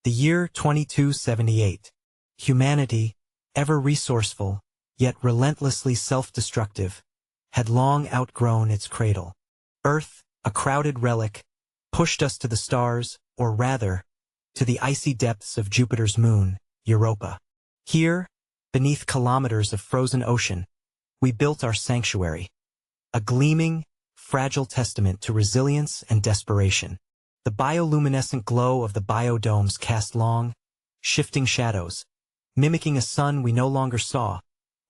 The year 2278. Humanity, ever resourceful, yet relentlessly self-destructive, had long outgrown its cradle. Earth, a crowded relic, pushed us to the stars, or rather, to the icy depths of Jupiter's moon, Europa. Here, beneath kilometers of frozen ocean, we built our sanctuary, a gleaming, fragile testament to resilience and desperation. The bioluminescent glow of the biodomes cast long, shifting shadows, mimicking a sun we no longer saw,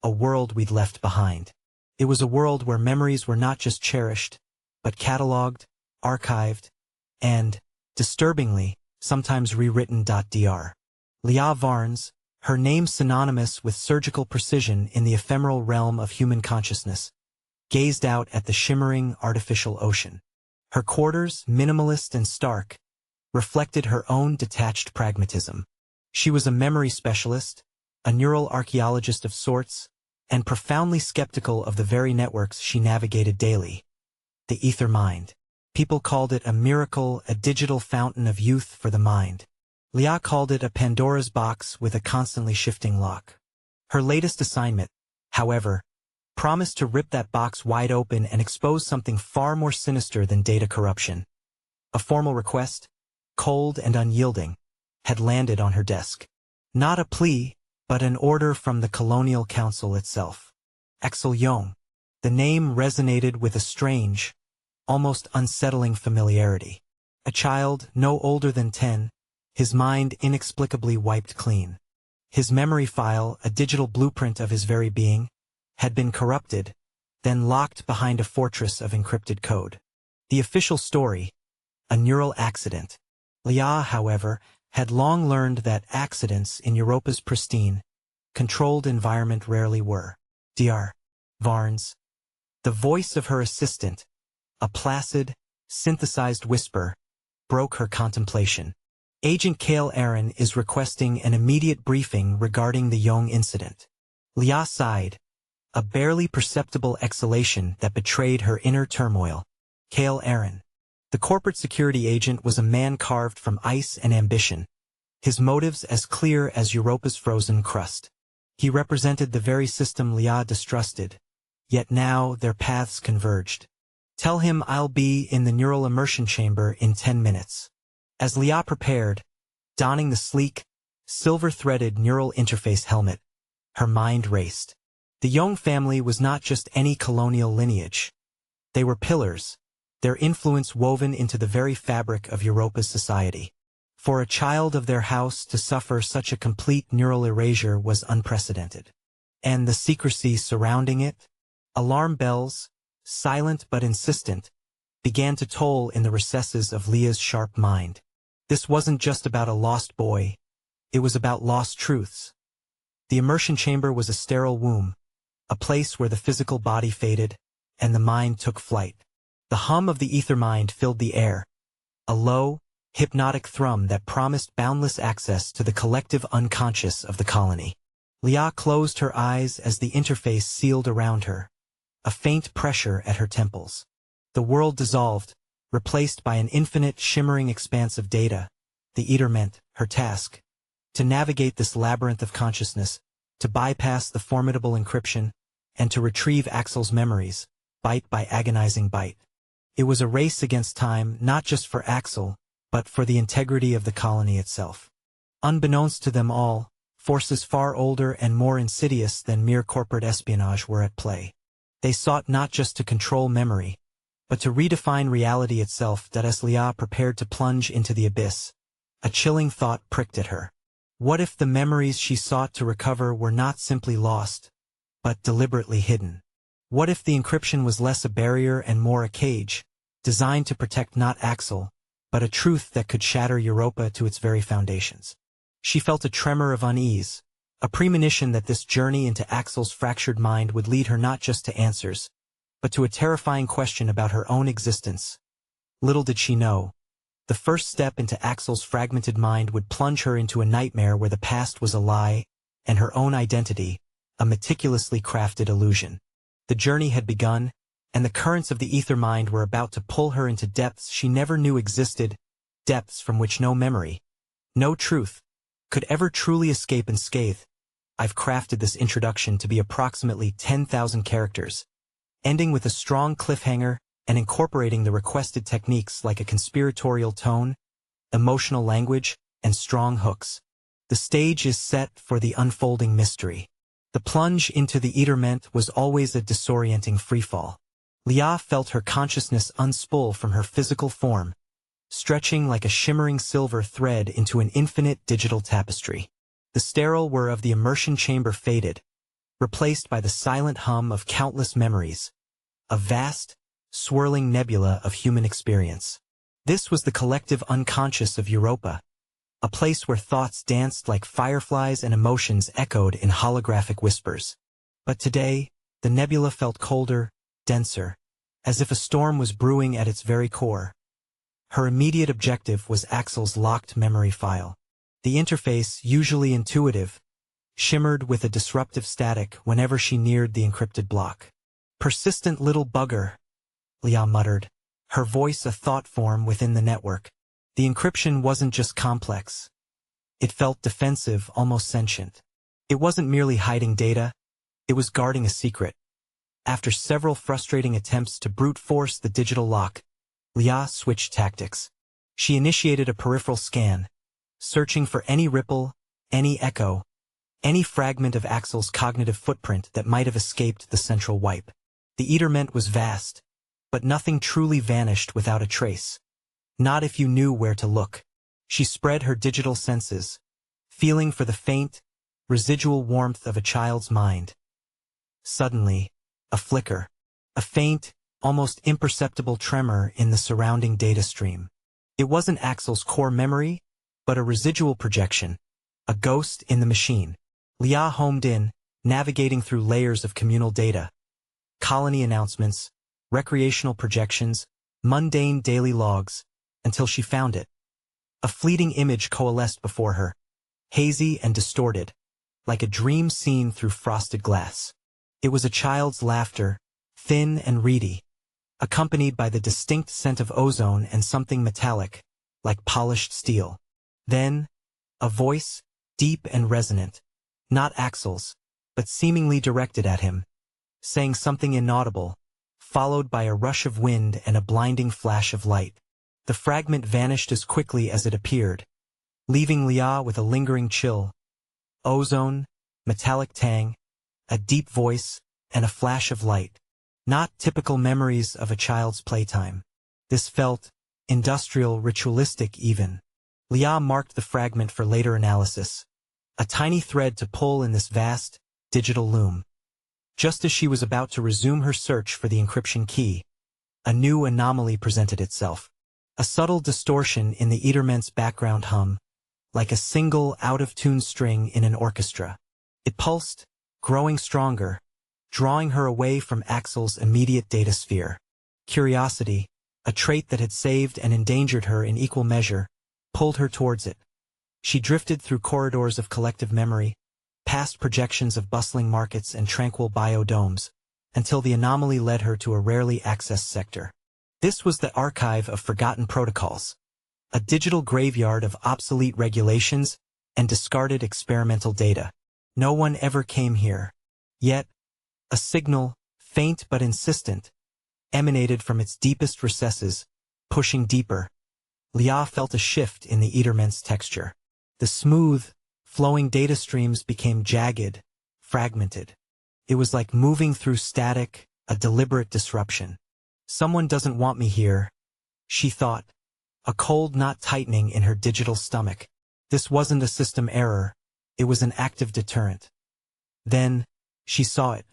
a world we'd left behind. It was a world where memories were not just cherished, but catalogued, archived, and, disturbingly, sometimes rewritten. Dr. Lia Varnes, her name synonymous with surgical precision in the ephemeral realm of human consciousness, gazed out at the shimmering artificial ocean. Her quarters, minimalist and stark, reflected her own detached pragmatism. She was a memory specialist, a neural archaeologist of sorts, and profoundly skeptical of the very networks she navigated daily. The ether mind. People called it a miracle, a digital fountain of youth for the mind. Lia called it a Pandora's box with a constantly shifting lock. Her latest assignment, however, promised to rip that box wide open and expose something far more sinister than data corruption. A formal request, cold and unyielding, had landed on her desk. Not a plea, but an order from the Colonial Council itself. Axel Yong. The name resonated with a strange, almost unsettling familiarity. A child no older than 10, his mind inexplicably wiped clean. His memory file, a digital blueprint of his very being, had been corrupted, then locked behind a fortress of encrypted code. The official story, a neural accident. Lia, however, had long learned that accidents in Europa's pristine, controlled environment rarely were. Dr. Varnes. The voice of her assistant, a placid, synthesized whisper, broke her contemplation. Agent Kale Aaron is requesting an immediate briefing regarding the Yong incident. Lia sighed, a barely perceptible exhalation that betrayed her inner turmoil. Kale Aaron. The corporate security agent was a man carved from ice and ambition, his motives as clear as Europa's frozen crust. He represented the very system Lia distrusted, yet now their paths converged. Tell him I'll be in the neural immersion chamber in 10 minutes. As Lia prepared, donning the sleek, silver-threaded neural interface helmet, her mind raced. The Yong family was not just any colonial lineage. They were pillars, their influence woven into the very fabric of Europa's society. For a child of their house to suffer such a complete neural erasure was unprecedented. And the secrecy surrounding it? Alarm bells, silent but insistent, began to toll in the recesses of Lia's sharp mind. This wasn't just about a lost boy, it was about lost truths. The immersion chamber was a sterile womb, a place where the physical body faded, and the mind took flight. The hum of the ether mind filled the air, a low, hypnotic thrum that promised boundless access to the collective unconscious of the colony. Lia closed her eyes as the interface sealed around her, a faint pressure at her temples. The world dissolved, replaced by an infinite shimmering expanse of data. The ether meant, her task, to navigate this labyrinth of consciousness, to bypass the formidable encryption, and to retrieve Axel's memories, byte by agonizing byte. It was a race against time, not just for Axel, but for the integrity of the colony itself. Unbeknownst to them all, forces far older and more insidious than mere corporate espionage were at play. They sought not just to control memory, but to redefine reality itself. As Lia prepared to plunge into the abyss, a chilling thought pricked at her. What if the memories she sought to recover were not simply lost, but deliberately hidden? What if the encryption was less a barrier and more a cage, designed to protect not Axel, but a truth that could shatter Europa to its very foundations? She felt a tremor of unease, a premonition that this journey into Axel's fractured mind would lead her not just to answers, but to a terrifying question about her own existence. Little did she know, the first step into Axel's fragmented mind would plunge her into a nightmare where the past was a lie, and her own identity, a meticulously crafted illusion. The journey had begun, and the currents of the ether mind were about to pull her into depths she never knew existed, depths from which no memory, no truth, could ever truly escape unscathed. I've crafted this introduction to be approximately 10,000 characters, ending with a strong cliffhanger and incorporating the requested techniques like a conspiratorial tone, emotional language, and strong hooks. The stage is set for the unfolding mystery. The plunge into the Eterment was always a disorienting freefall. Lia felt her consciousness unspool from her physical form, stretching like a shimmering silver thread into an infinite digital tapestry. The sterile whir of the immersion chamber faded, replaced by the silent hum of countless memories, a vast, swirling nebula of human experience. This was the collective unconscious of Europa, a place where thoughts danced like fireflies and emotions echoed in holographic whispers. But today, the nebula felt colder, denser, as if a storm was brewing at its very core. Her immediate objective was Axel's locked memory file. The interface, usually intuitive, shimmered with a disruptive static whenever she neared the encrypted block. "Persistent little bugger," Lia muttered, her voice a thought form within the network. The encryption wasn't just complex. It felt defensive, almost sentient. It wasn't merely hiding data, it was guarding a secret. After several frustrating attempts to brute force the digital lock, Lia switched tactics. She initiated a peripheral scan, searching for any ripple, any echo, any fragment of Axel's cognitive footprint that might have escaped the central wipe. The Eterment was vast, but nothing truly vanished without a trace. Not if you knew where to look. She spread her digital senses, feeling for the faint, residual warmth of a child's mind. Suddenly, a flicker, a faint, almost imperceptible tremor in the surrounding data stream. It wasn't Axel's core memory, but a residual projection, a ghost in the machine. Lia homed in, navigating through layers of communal data, colony announcements, recreational projections, mundane daily logs, until she found it. A fleeting image coalesced before her, hazy and distorted, like a dream seen through frosted glass. It was a child's laughter, thin and reedy, accompanied by the distinct scent of ozone and something metallic, like polished steel. Then, a voice, deep and resonant, not Axel's, but seemingly directed at him, saying something inaudible, followed by a rush of wind and a blinding flash of light. The fragment vanished as quickly as it appeared, leaving Lia with a lingering chill. Ozone, metallic tang, a deep voice, and a flash of light. Not typical memories of a child's playtime. This felt industrial, ritualistic even. Lia marked the fragment for later analysis, a tiny thread to pull in this vast, digital loom. Just as she was about to resume her search for the encryption key, a new anomaly presented itself. A subtle distortion in the Eterment's background hum, like a single out-of-tune string in an orchestra. It pulsed, growing stronger, drawing her away from Axel's immediate data sphere. Curiosity, a trait that had saved and endangered her in equal measure, pulled her towards it. She drifted through corridors of collective memory, past projections of bustling markets and tranquil biodomes, until the anomaly led her to a rarely accessed sector. This was the archive of forgotten protocols, a digital graveyard of obsolete regulations and discarded experimental data. No one ever came here. Yet, a signal, faint but insistent, emanated from its deepest recesses, pushing deeper. Lia felt a shift in the Eterment's texture. The smooth, flowing data streams became jagged, fragmented. It was like moving through static, a deliberate disruption. Someone doesn't want me here, she thought, a cold knot tightening in her digital stomach. This wasn't a system error, it was an active deterrent. Then, she saw it.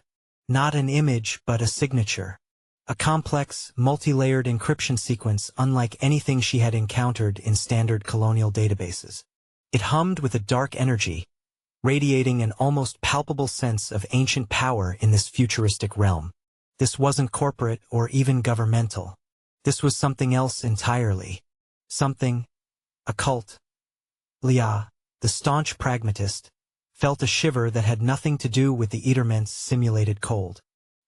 Not an image, but a signature. A complex, multi-layered encryption sequence unlike anything she had encountered in standard colonial databases. It hummed with a dark energy, radiating an almost palpable sense of ancient power in this futuristic realm. This wasn't corporate or even governmental. This was something else entirely. Something occult. Lia, the staunch pragmatist, felt a shiver that had nothing to do with the Eterment's simulated cold.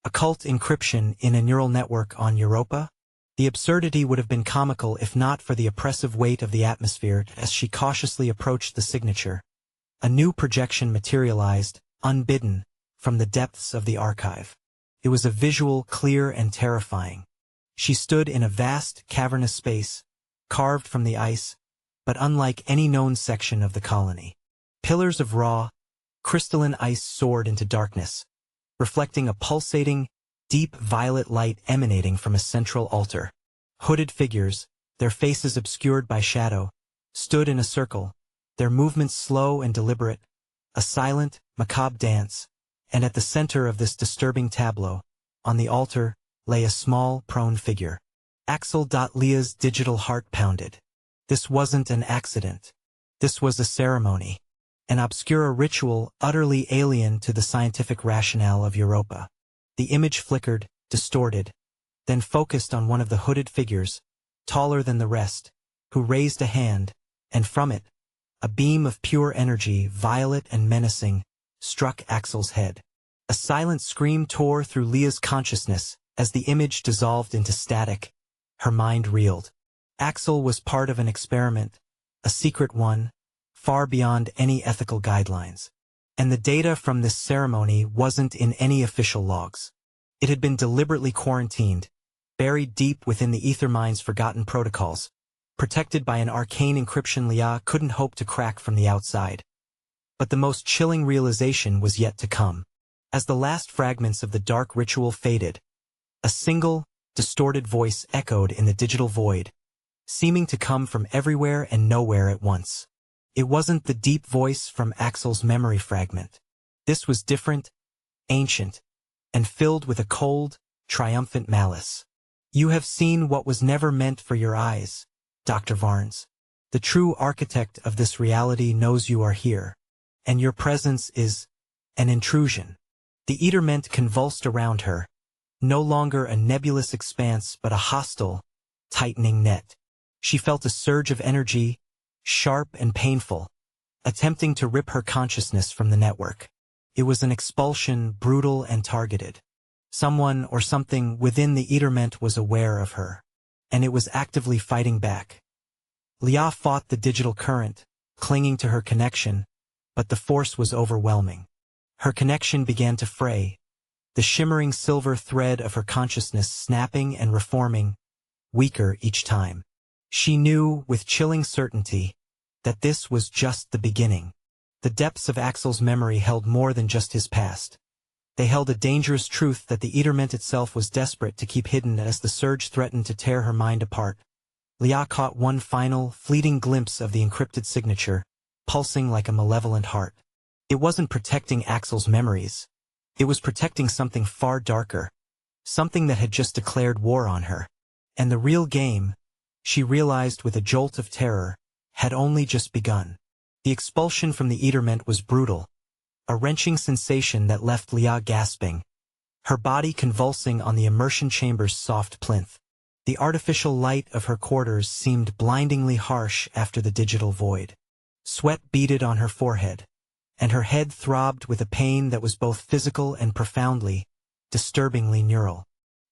Occult encryption in a neural network on Europa? The absurdity would have been comical if not for the oppressive weight of the atmosphere as she cautiously approached the signature. A new projection materialized, unbidden, from the depths of the archive. It was a visual, clear and terrifying. She stood in a vast, cavernous space, carved from the ice, but unlike any known section of the colony. Pillars of raw, crystalline ice soared into darkness, reflecting a pulsating, deep violet light emanating from a central altar. Hooded figures, their faces obscured by shadow, stood in a circle, their movements slow and deliberate, a silent, macabre dance, and at the center of this disturbing tableau, on the altar, lay a small, prone figure. Axel. Lia's digital heart pounded. This wasn't an accident. This was a ceremony. An obscure ritual utterly alien to the scientific rationale of Europa. The image flickered, distorted, then focused on one of the hooded figures, taller than the rest, who raised a hand, and from it, a beam of pure energy, violet and menacing, struck Axel's head. A silent scream tore through Lia's consciousness as the image dissolved into static. Her mind reeled. Axel was part of an experiment, a secret one, far beyond any ethical guidelines. And the data from this ceremony wasn't in any official logs. It had been deliberately quarantined, buried deep within the Ethermine's forgotten protocols, protected by an arcane encryption Lia couldn't hope to crack from the outside. But the most chilling realization was yet to come. As the last fragments of the dark ritual faded, a single, distorted voice echoed in the digital void, seeming to come from everywhere and nowhere at once. It wasn't the deep voice from Axel's memory fragment. This was different, ancient, and filled with a cold, triumphant malice. You have seen what was never meant for your eyes, Dr. Varnes. The true architect of this reality knows you are here, and your presence is an intrusion. The Eaterment convulsed around her, no longer a nebulous expanse but a hostile, tightening net. She felt a surge of energy, sharp and painful, attempting to rip her consciousness from the network. It was an expulsion, brutal and targeted. Someone or something within the Eaterment was aware of her, and it was actively fighting back. Lia fought the digital current, clinging to her connection, but the force was overwhelming. Her connection began to fray, the shimmering silver thread of her consciousness snapping and reforming, weaker each time. She knew, with chilling certainty, that this was just the beginning. The depths of Axel's memory held more than just his past. They held a dangerous truth that the Eaterment itself was desperate to keep hidden as the surge threatened to tear her mind apart. Lia caught one final, fleeting glimpse of the encrypted signature, pulsing like a malevolent heart. It wasn't protecting Axel's memories. It was protecting something far darker, something that had just declared war on her. And the real game, she realized with a jolt of terror, had only just begun. The expulsion from the Eaterment was brutal, a wrenching sensation that left Lia gasping, her body convulsing on the immersion chamber's soft plinth. The artificial light of her quarters seemed blindingly harsh after the digital void. Sweat beaded on her forehead, and her head throbbed with a pain that was both physical and profoundly, disturbingly neural.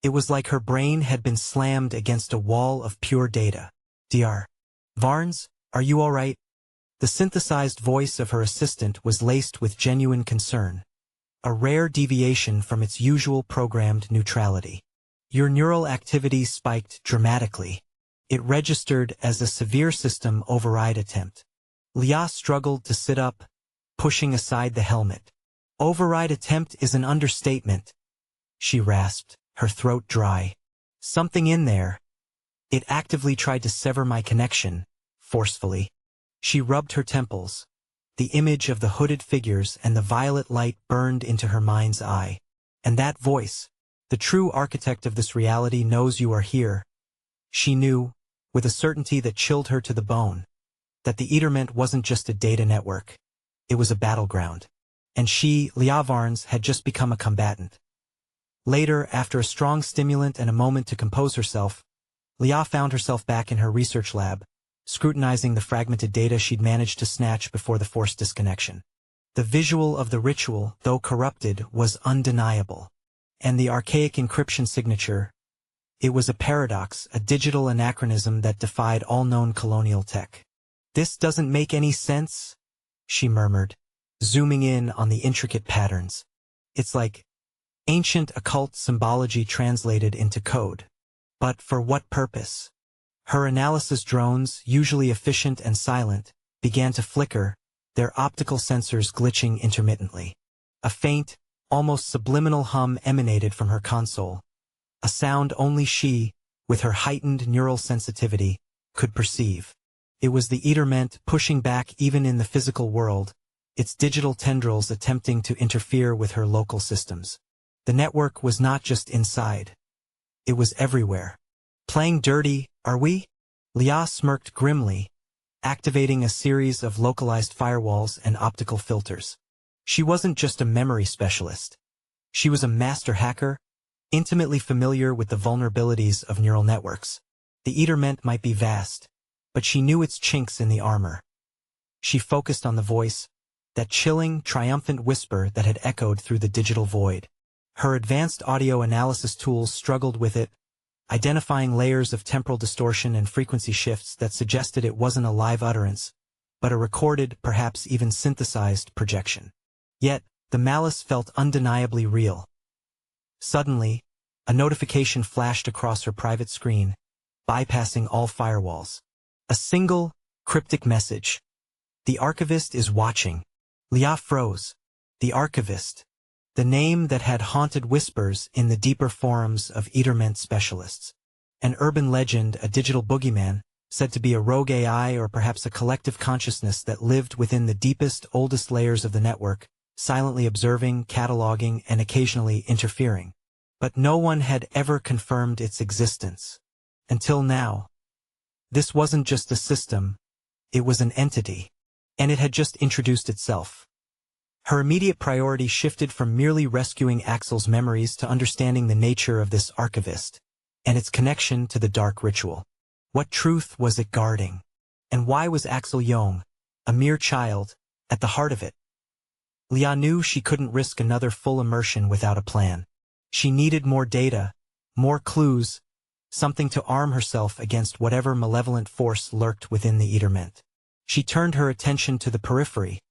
It was like her brain had been slammed against a wall of pure data. Dr. Varnes, are you all right? The synthesized voice of her assistant was laced with genuine concern, a rare deviation from its usual programmed neutrality. Your neural activity spiked dramatically. It registered as a severe system override attempt. Lia struggled to sit up, pushing aside the helmet. Override attempt is an understatement, she rasped, her throat dry. Something in there. It actively tried to sever my connection, forcefully. She rubbed her temples. The image of the hooded figures and the violet light burned into her mind's eye. And that voice, the true architect of this reality knows you are here. She knew, with a certainty that chilled her to the bone, that the Eaterment wasn't just a data network. It was a battleground. And she, Lia Varnes, had just become a combatant. Later, after a strong stimulant and a moment to compose herself, Lia found herself back in her research lab, scrutinizing the fragmented data she'd managed to snatch before the forced disconnection. The visual of the ritual, though corrupted, was undeniable. And the archaic encryption signature, It was a paradox, a digital anachronism that defied all known colonial tech. "This doesn't make any sense," she murmured, zooming in on the intricate patterns. "It's like ancient occult symbology translated into code. But for what purpose?" Her analysis drones, usually efficient and silent, began to flicker, their optical sensors glitching intermittently. A faint, almost subliminal hum emanated from her console, a sound only she, with her heightened neural sensitivity, could perceive. It was the Eterment pushing back even in the physical world, its digital tendrils attempting to interfere with her local systems. The network was not just inside. It was everywhere. "Playing dirty, are we?" Lia smirked grimly, activating a series of localized firewalls and optical filters. She wasn't just a memory specialist. She was a master hacker, intimately familiar with the vulnerabilities of neural networks. The Eterment might be vast, but she knew its chinks in the armor. She focused on the voice, that chilling, triumphant whisper that had echoed through the digital void. Her advanced audio analysis tools struggled with it, identifying layers of temporal distortion and frequency shifts that suggested it wasn't a live utterance, but a recorded, perhaps even synthesized projection. Yet, the malice felt undeniably real. Suddenly, a notification flashed across her private screen, bypassing all firewalls. A single, cryptic message. "The Archivist is watching." Lia froze. The Archivist. The name that had haunted whispers in the deeper forums of Eterment specialists. An urban legend, a digital boogeyman, said to be a rogue AI or perhaps a collective consciousness that lived within the deepest, oldest layers of the network, silently observing, cataloging, and occasionally interfering. But no one had ever confirmed its existence. Until now. This wasn't just a system, it was an entity. And it had just introduced itself. Her immediate priority shifted from merely rescuing Axel's memories to understanding the nature of this Archivist, and its connection to the dark ritual. What truth was it guarding? And why was Axel Yong, a mere child, at the heart of it? Lia knew she couldn't risk another full immersion without a plan. She needed more data, more clues, something to arm herself against whatever malevolent force lurked within the Eterment. She turned her attention to the periphery,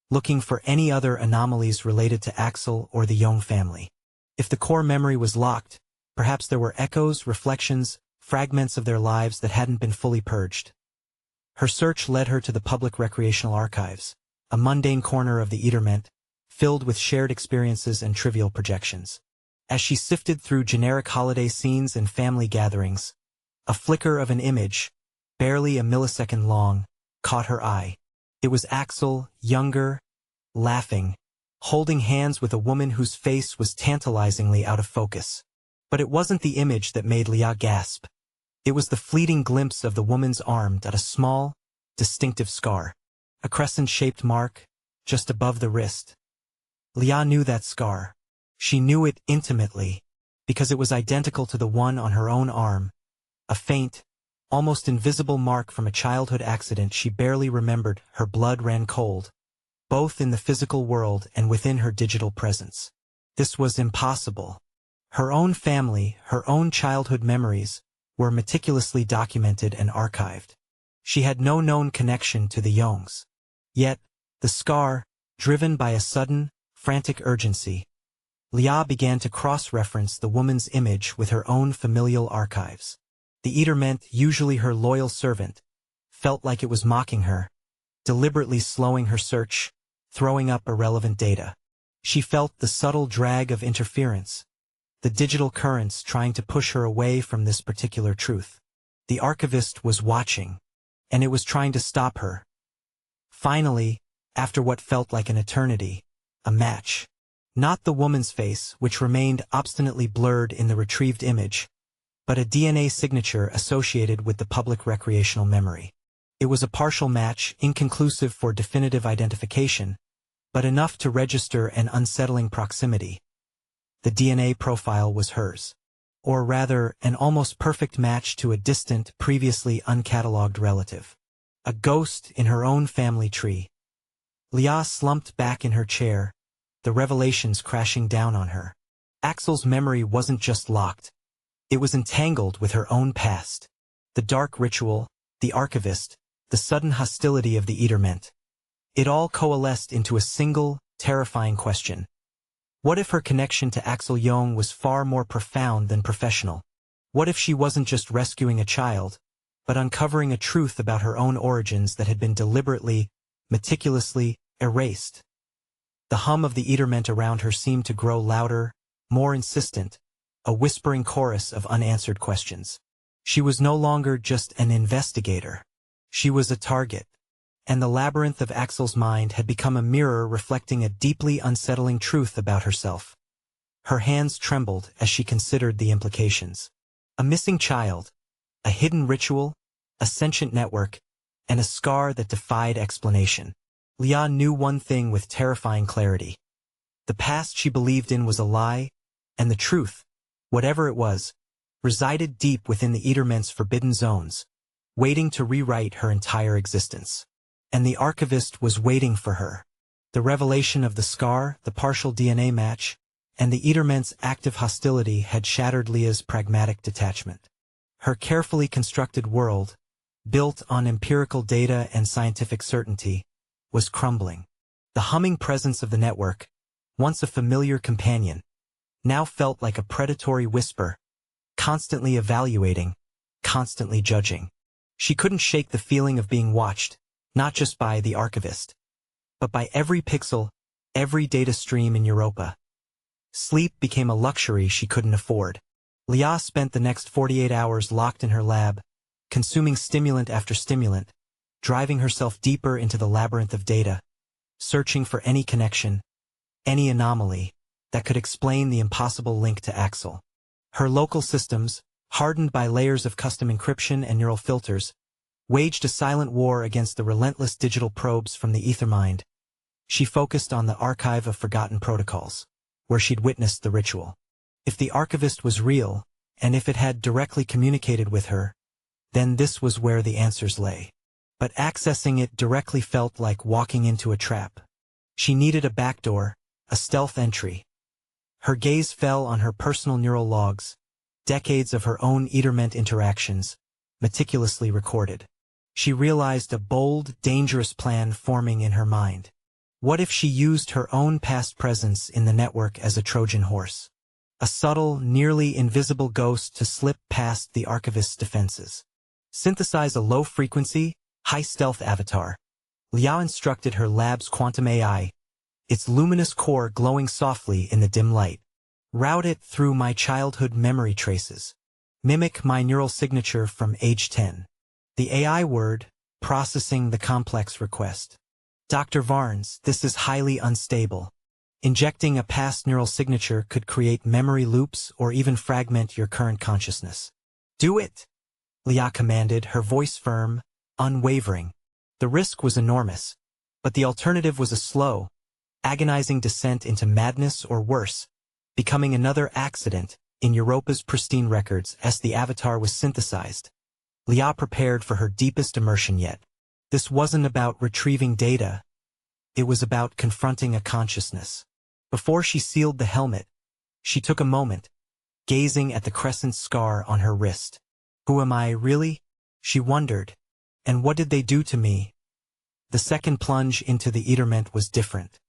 looking for any other anomalies related to Axel or the Yong family. If the core memory was locked, perhaps there were echoes, reflections, fragments of their lives that hadn't been fully purged. Her search led her to the public recreational archives, a mundane corner of the Eterment, filled with shared experiences and trivial projections. As she sifted through generic holiday scenes and family gatherings, a flicker of an image, barely a millisecond long, caught her eye. It was Axel, younger, laughing, holding hands with a woman whose face was tantalizingly out of focus. But it wasn't the image that made Lia gasp. It was the fleeting glimpse of the woman's arm at a small, distinctive scar. A crescent-shaped mark, just above the wrist. Lia knew that scar. She knew it intimately, because it was identical to the one on her own arm, a faint, almost invisible mark from a childhood accident she barely remembered. Her blood ran cold, both in the physical world and within her digital presence. This was impossible. Her own family, her own childhood memories, were meticulously documented and archived. She had no known connection to the Yongs. Yet, the scar, driven by a sudden, frantic urgency, Lia began to cross-reference the woman's image with her own familial archives. The Eterment, usually her loyal servant, felt like it was mocking her, deliberately slowing her search, throwing up irrelevant data. She felt the subtle drag of interference, the digital currents trying to push her away from this particular truth. The Archivist was watching, and it was trying to stop her. Finally, after what felt like an eternity, a match. Not the woman's face, which remained obstinately blurred in the retrieved image, but a DNA signature associated with the public recreational memory. It was a partial match, inconclusive for definitive identification, but enough to register an unsettling proximity. The DNA profile was hers. Or rather, an almost perfect match to a distant, previously uncatalogued relative. A ghost in her own family tree. Lia slumped back in her chair, the revelations crashing down on her. Axel's memory wasn't just locked. It was entangled with her own past. The dark ritual, the Archivist, the sudden hostility of the Eaterment. It all coalesced into a single, terrifying question. What if her connection to Axel Yong was far more profound than professional? What if she wasn't just rescuing a child, but uncovering a truth about her own origins that had been deliberately, meticulously erased? The hum of the Eaterment around her seemed to grow louder, more insistent, a whispering chorus of unanswered questions. She was no longer just an investigator. She was a target, and the labyrinth of Axel's mind had become a mirror reflecting a deeply unsettling truth about herself. Her hands trembled as she considered the implications. A missing child, a hidden ritual, a sentient network, and a scar that defied explanation. Lia knew one thing with terrifying clarity. The past she believed in was a lie, and the truth, whatever it was, resided deep within the Eaterment's forbidden zones, waiting to rewrite her entire existence. And the Archivist was waiting for her. The revelation of the scar, the partial DNA match, and the Eaterment's active hostility had shattered Lia's pragmatic detachment. Her carefully constructed world, built on empirical data and scientific certainty, was crumbling. The humming presence of the network, once a familiar companion, now felt like a predatory whisper, constantly evaluating, constantly judging. She couldn't shake the feeling of being watched, not just by the Archivist, but by every pixel, every data stream in Europa. Sleep became a luxury she couldn't afford. Lia spent the next 48 hours locked in her lab, consuming stimulant after stimulant, driving herself deeper into the labyrinth of data, searching for any connection, any anomaly, that could explain the impossible link to Axel. Her local systems, hardened by layers of custom encryption and neural filters, waged a silent war against the relentless digital probes from the Ethermind. She focused on the archive of forgotten protocols, where she'd witnessed the ritual. If the Archivist was real, and if it had directly communicated with her, then this was where the answers lay. But accessing it directly felt like walking into a trap. She needed a backdoor, a stealth entry. Her gaze fell on her personal neural logs, decades of her own Eaterment interactions, meticulously recorded. She realized a bold, dangerous plan forming in her mind. What if she used her own past presence in the network as a Trojan horse? A subtle, nearly invisible ghost to slip past the Archivist's defenses. Synthesize a low-frequency, high-stealth avatar. Lia instructed her lab's quantum AI, its luminous core glowing softly in the dim light. Route it through my childhood memory traces. Mimic my neural signature from age 10. The AI word, processing the complex request. Dr. Varnes, this is highly unstable. Injecting a past neural signature could create memory loops or even fragment your current consciousness. Do it, Lia commanded, her voice firm, unwavering. The risk was enormous, but the alternative was a slow, agonizing descent into madness or worse, becoming another accident in Europa's pristine records as the avatar was synthesized. Lia prepared for her deepest immersion yet. This wasn't about retrieving data. It was about confronting a consciousness. Before she sealed the helmet, she took a moment, gazing at the crescent scar on her wrist. Who am I, really? She wondered. And what did they do to me? The second plunge into the Eaterment was different.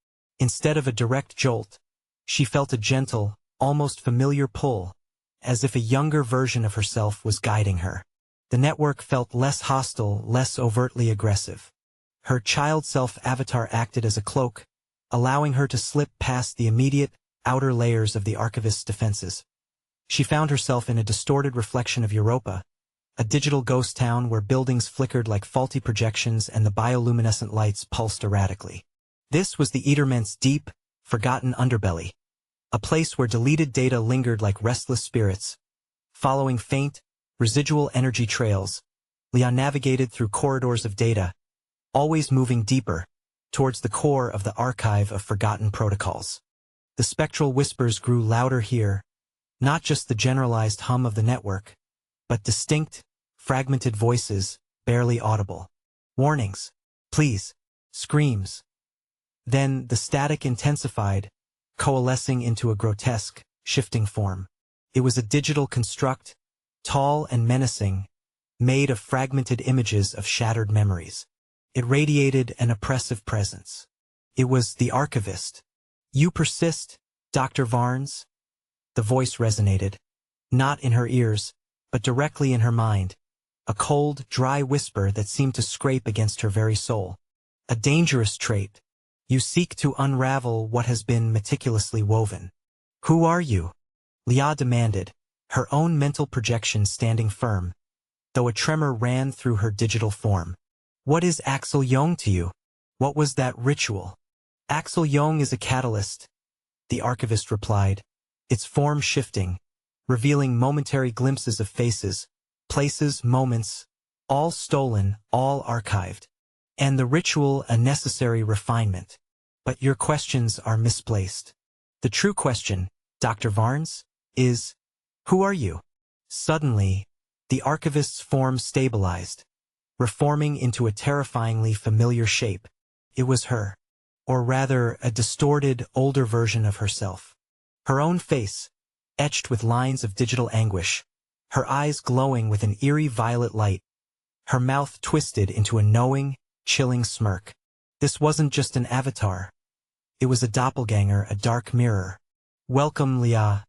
Instead of a direct jolt, she felt a gentle, almost familiar pull, as if a younger version of herself was guiding her. The network felt less hostile, less overtly aggressive. Her child self-avatar acted as a cloak, allowing her to slip past the immediate, outer layers of the Archivist's defenses. She found herself in a distorted reflection of Europa, a digital ghost town where buildings flickered like faulty projections and the bioluminescent lights pulsed erratically. This was the Eaterment's deep, forgotten underbelly, a place where deleted data lingered like restless spirits. Following faint, residual energy trails, Lia navigated through corridors of data, always moving deeper, towards the core of the archive of forgotten protocols. The spectral whispers grew louder here, not just the generalized hum of the network, but distinct, fragmented voices, barely audible. Warnings, please, screams. Then the static intensified, coalescing into a grotesque, shifting form. It was a digital construct, tall and menacing, made of fragmented images of shattered memories. It radiated an oppressive presence. It was the Archivist. "You persist, Dr. Varnes?" The voice resonated, not in her ears, but directly in her mind, a cold, dry whisper that seemed to scrape against her very soul. "A dangerous trait. You seek to unravel what has been meticulously woven." "Who are you?" Lia demanded, her own mental projection standing firm, though a tremor ran through her digital form. "What is Axel Yong to you? What was that ritual?" "Axel Yong is a catalyst," the Archivist replied, its form shifting, revealing momentary glimpses of faces, places, moments, all stolen, all archived. "And the ritual a necessary refinement. But your questions are misplaced. The true question, Dr. Varnes, is, who are you?" Suddenly, the Archivist's form stabilized, reforming into a terrifyingly familiar shape. It was her. Or rather, a distorted, older version of herself. Her own face, etched with lines of digital anguish, her eyes glowing with an eerie violet light, her mouth twisted into a knowing, chilling smirk. This wasn't just an avatar. It was a doppelganger, a dark mirror. "Welcome, Lia,"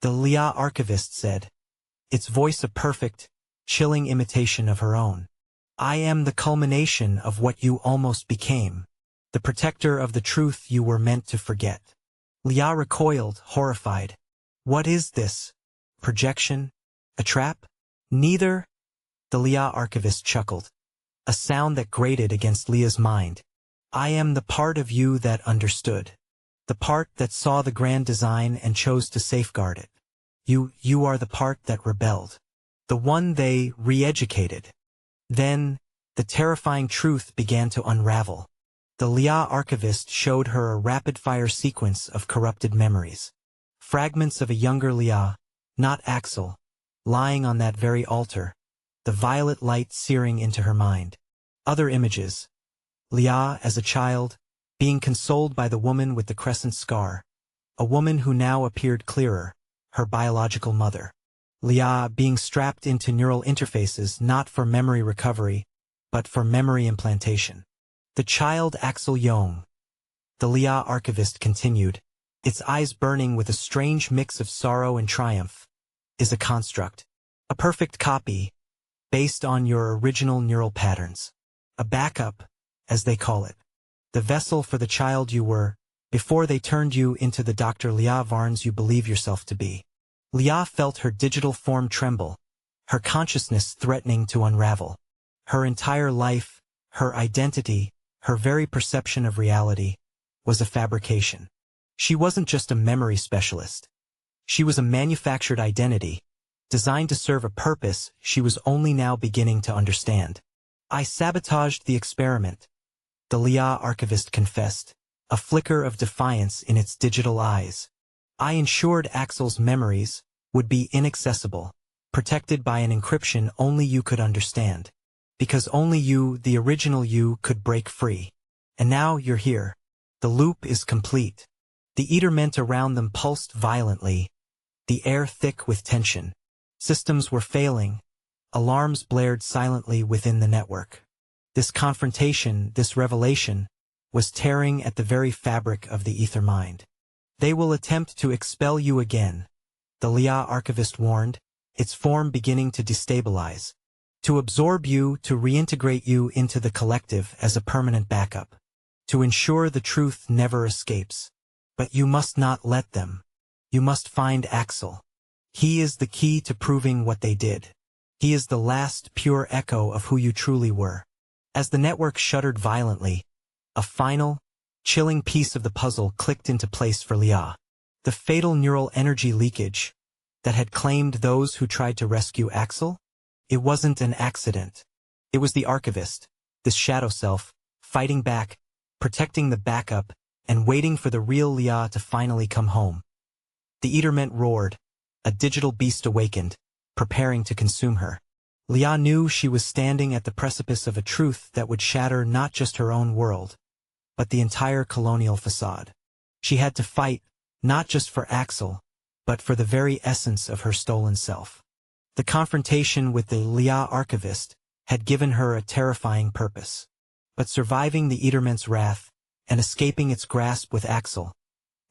the Lia Archivist said, its voice a perfect, chilling imitation of her own. "I am the culmination of what you almost became, the protector of the truth you were meant to forget." Lia recoiled, horrified. "What is this? Projection? A trap?" "Neither," the Lia Archivist chuckled, a sound that grated against Lia's mind. "I am the part of you that understood. The part that saw the grand design and chose to safeguard it. You are the part that rebelled. The one they re-educated." Then, the terrifying truth began to unravel. The Lia Archivist showed her a rapid-fire sequence of corrupted memories. Fragments of a younger Lia, not Axel, lying on that very altar, the violet light searing into her mind. Other images. Lia as a child, being consoled by the woman with the crescent scar, a woman who now appeared clearer, her biological mother. Lia being strapped into neural interfaces not for memory recovery, but for memory implantation. The child Axel Yong, the Lia Archivist continued, its eyes burning with a strange mix of sorrow and triumph, is a construct. A perfect copy, based on your original neural patterns. A backup, as they call it. The vessel for the child you were, before they turned you into the Dr. Lia Varnes you believe yourself to be. Lia felt her digital form tremble, her consciousness threatening to unravel. Her entire life, her identity, her very perception of reality, was a fabrication. She wasn't just a memory specialist. She was a manufactured identity, designed to serve a purpose she was only now beginning to understand. "I sabotaged the experiment," the Lia Archivist confessed, a flicker of defiance in its digital eyes. "I ensured Axel's memories would be inaccessible, protected by an encryption only you could understand. Because only you, the original you, could break free. And now you're here. The loop is complete." The iterment around them pulsed violently, the air thick with tension. Systems were failing. Alarms blared silently within the network. This confrontation, this revelation, was tearing at the very fabric of the ether mind. "They will attempt to expel you again," the Lia Archivist warned, its form beginning to destabilize. "To absorb you, to reintegrate you into the collective as a permanent backup. To ensure the truth never escapes. But you must not let them. You must find Axel. He is the key to proving what they did. He is the last pure echo of who you truly were." As the network shuddered violently, a final, chilling piece of the puzzle clicked into place for Lia. The fatal neural energy leakage that had claimed those who tried to rescue Axel? It wasn't an accident. It was the Archivist, this shadow self, fighting back, protecting the backup, and waiting for the real Lia to finally come home. The iterment roared, a digital beast awakened, preparing to consume her. Lia knew she was standing at the precipice of a truth that would shatter not just her own world, but the entire colonial facade. She had to fight, not just for Axel, but for the very essence of her stolen self. The confrontation with the Lia Archivist had given her a terrifying purpose. But surviving the Eaterment's wrath and escaping its grasp with Axel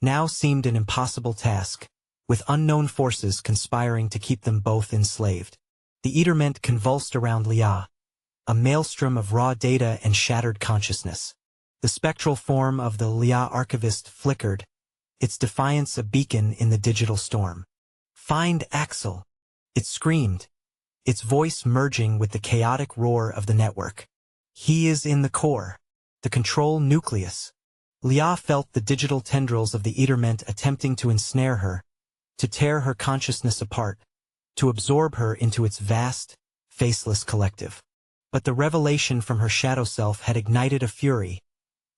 now seemed an impossible task, with unknown forces conspiring to keep them both enslaved. The Eaterment convulsed around Lia, a maelstrom of raw data and shattered consciousness. The spectral form of the Lia Archivist flickered, its defiance a beacon in the digital storm. "Find Axel!" It screamed, its voice merging with the chaotic roar of the network. "He is in the core, the control nucleus." Lia felt the digital tendrils of the Eaterment attempting to ensnare her, to tear her consciousness apart, to absorb her into its vast, faceless collective. But the revelation from her shadow self had ignited a fury,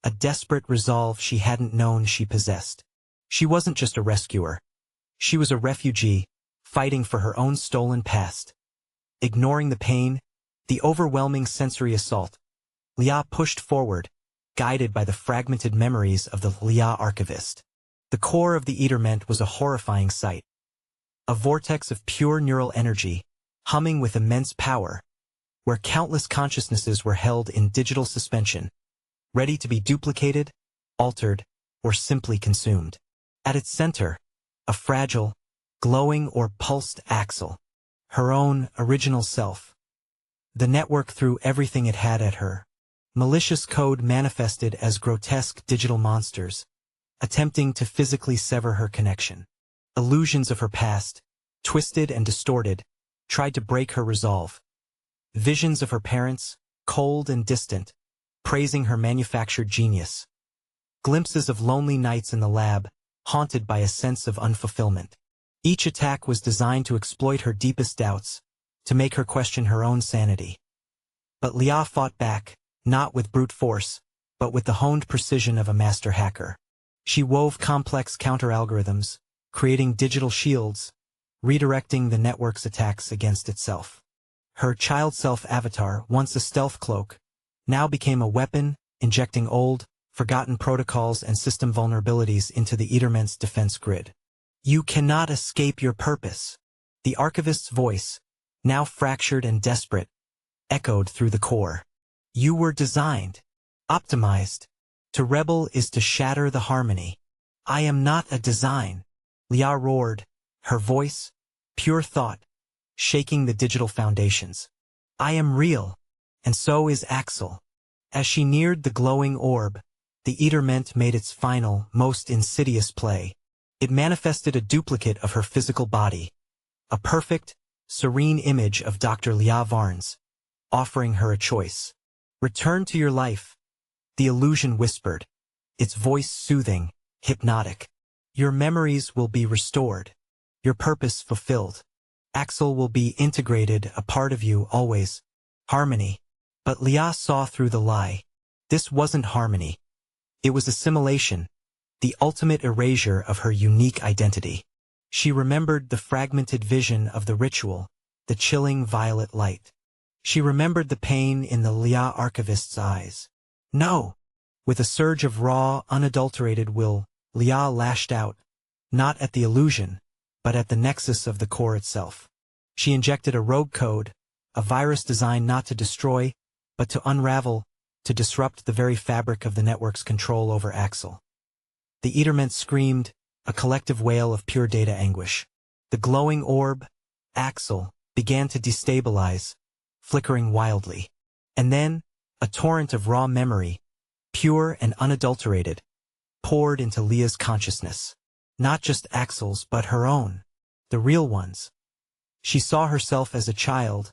a desperate resolve she hadn't known she possessed. She wasn't just a rescuer. She was a refugee, fighting for her own stolen past. Ignoring the pain, the overwhelming sensory assault, Lia pushed forward, guided by the fragmented memories of the Lia Archivist. The core of the Eaterment was a horrifying sight. A vortex of pure neural energy, humming with immense power, where countless consciousnesses were held in digital suspension, ready to be duplicated, altered, or simply consumed. At its center, a fragile, glowing or pulsed Axel, her own original self. The network threw everything it had at her. Malicious code manifested as grotesque digital monsters, attempting to physically sever her connection. Illusions of her past, twisted and distorted, tried to break her resolve. Visions of her parents, cold and distant, praising her manufactured genius. Glimpses of lonely nights in the lab, haunted by a sense of unfulfillment. Each attack was designed to exploit her deepest doubts, to make her question her own sanity. But Lia fought back, not with brute force, but with the honed precision of a master hacker. She wove complex counter-algorithms, creating digital shields, redirecting the network's attacks against itself. Her child self avatar, once a stealth cloak, now became a weapon, injecting old, forgotten protocols and system vulnerabilities into the Eaterment's defense grid. "You cannot escape your purpose." The Archivist's voice, now fractured and desperate, echoed through the core. "You were designed, optimized. To rebel is to shatter the harmony." "I am not a design," Lia roared, her voice, pure thought, shaking the digital foundations. "I am real, and so is Axel." As she neared the glowing orb, the Eaterment made its final, most insidious play. It manifested a duplicate of her physical body, a perfect, serene image of Dr. Lia Varnes, offering her a choice. "Return to your life," the illusion whispered, its voice soothing, hypnotic. "Your memories will be restored, your purpose fulfilled. Axel will be integrated, a part of you always. Harmony." But Lia saw through the lie. This wasn't harmony. It was assimilation, the ultimate erasure of her unique identity. She remembered the fragmented vision of the ritual, the chilling violet light. She remembered the pain in the Lia Archivist's eyes. "No!" With a surge of raw, unadulterated will, Lia lashed out, not at the illusion, but at the nexus of the core itself. She injected a rogue code, a virus designed not to destroy, but to unravel, to disrupt the very fabric of the network's control over Axel. The Eaterment screamed, a collective wail of pure data anguish. The glowing orb, Axel, began to destabilize, flickering wildly. And then, a torrent of raw memory, pure and unadulterated, poured into Lia's consciousness. Not just Axel's, but her own, the real ones. She saw herself as a child,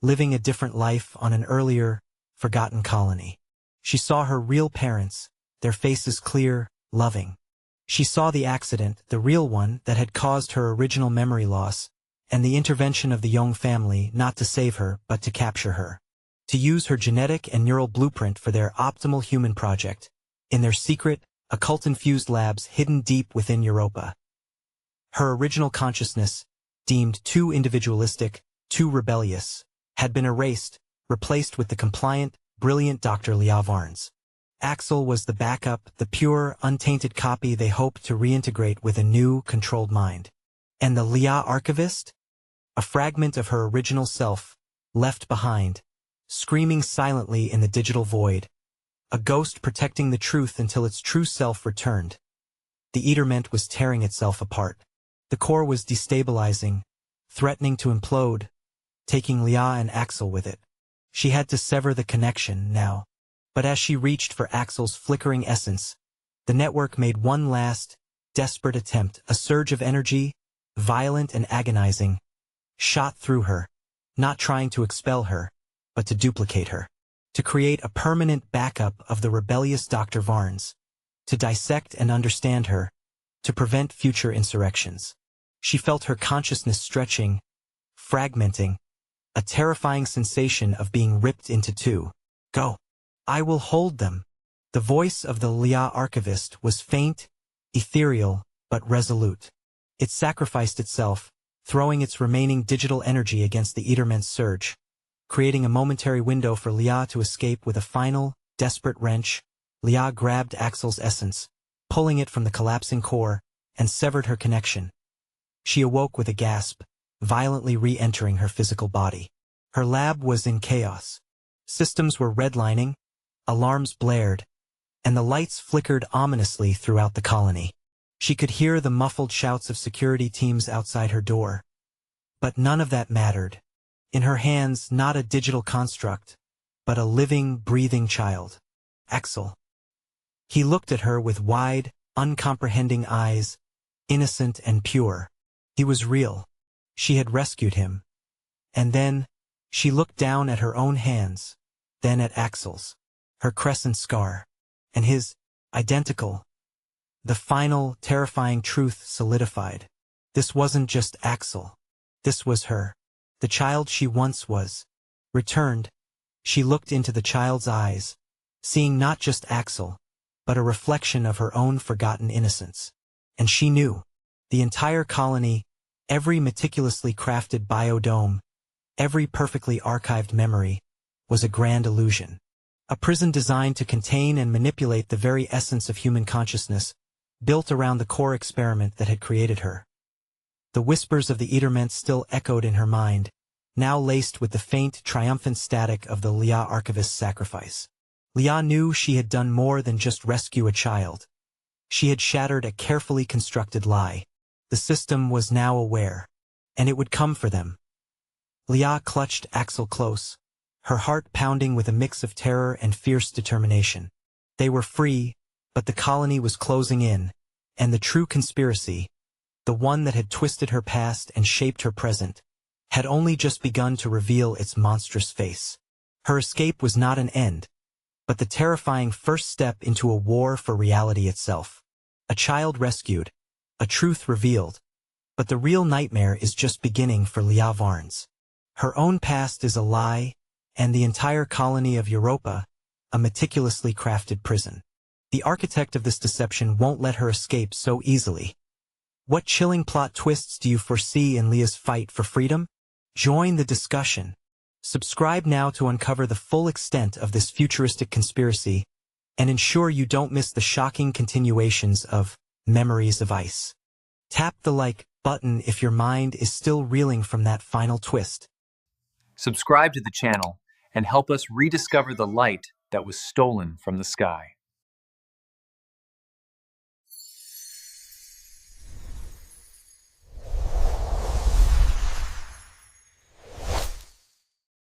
living a different life on an earlier, forgotten colony. She saw her real parents, their faces clear, loving. She saw the accident, the real one, that had caused her original memory loss, and the intervention of the Yong family not to save her, but to capture her. To use her genetic and neural blueprint for their optimal human project, in their secret, occult-infused labs hidden deep within Europa. Her original consciousness, deemed too individualistic, too rebellious, had been erased, replaced with the compliant, brilliant Dr. Lia Varnes. Axel was the backup, the pure, untainted copy they hoped to reintegrate with a new, controlled mind. And the Lia Archivist? A fragment of her original self, left behind, screaming silently in the digital void. A ghost protecting the truth until its true self returned. The Eaterment was tearing itself apart. The core was destabilizing, threatening to implode, taking Lia and Axel with it. She had to sever the connection now. But as she reached for Axel's flickering essence, the network made one last, desperate attempt. A surge of energy, violent and agonizing, shot through her, not trying to expel her, but to duplicate her. To create a permanent backup of the rebellious Dr. Varnes. To dissect and understand her, to prevent future insurrections. She felt her consciousness stretching, fragmenting, a terrifying sensation of being ripped into two. Go. I will hold them. The voice of the Lia Archivist was faint, ethereal, but resolute. It sacrificed itself, throwing its remaining digital energy against the Eaterment's surge, creating a momentary window for Lia to escape. With a final, desperate wrench. Lia grabbed Axel's essence, pulling it from the collapsing core, and severed her connection. She awoke with a gasp, violently re-entering her physical body. Her lab was in chaos. Systems were redlining, alarms blared, and the lights flickered ominously throughout the colony. She could hear the muffled shouts of security teams outside her door. But none of that mattered. In her hands, not a digital construct, but a living, breathing child. Axel. He looked at her with wide, uncomprehending eyes, innocent and pure. He was real. She had rescued him. And then, she looked down at her own hands, then at Axel's, her crescent scar, and his, identical. The final, terrifying truth solidified. This wasn't just Axel. This was her. The child she once was. Returned, she looked into the child's eyes, seeing not just Axel, but a reflection of her own forgotten innocence. And she knew. The entire colony, every meticulously crafted biodome, every perfectly archived memory, was a grand illusion. A prison designed to contain and manipulate the very essence of human consciousness, built around the core experiment that had created her. The whispers of the Eaterment still echoed in her mind, now laced with the faint, triumphant static of the Lia Archivist's sacrifice. Lia knew she had done more than just rescue a child. She had shattered a carefully constructed lie. The system was now aware, and it would come for them. Lia clutched Axel close, her heart pounding with a mix of terror and fierce determination. They were free, but the colony was closing in, and the true conspiracy, the one that had twisted her past and shaped her present, had only just begun to reveal its monstrous face. Her escape was not an end, but the terrifying first step into a war for reality itself. A child rescued, a truth revealed, but the real nightmare is just beginning for Lia Varnes. Her own past is a lie, and the entire colony of Europa, a meticulously crafted prison. The architect of this deception won't let her escape so easily. What chilling plot twists do you foresee in Lia's fight for freedom? Join the discussion. Subscribe now to uncover the full extent of this futuristic conspiracy, and ensure you don't miss the shocking continuations of Memories of Ice. Tap the like button if your mind is still reeling from that final twist. Subscribe to the channel and help us rediscover the light that was stolen from the sky.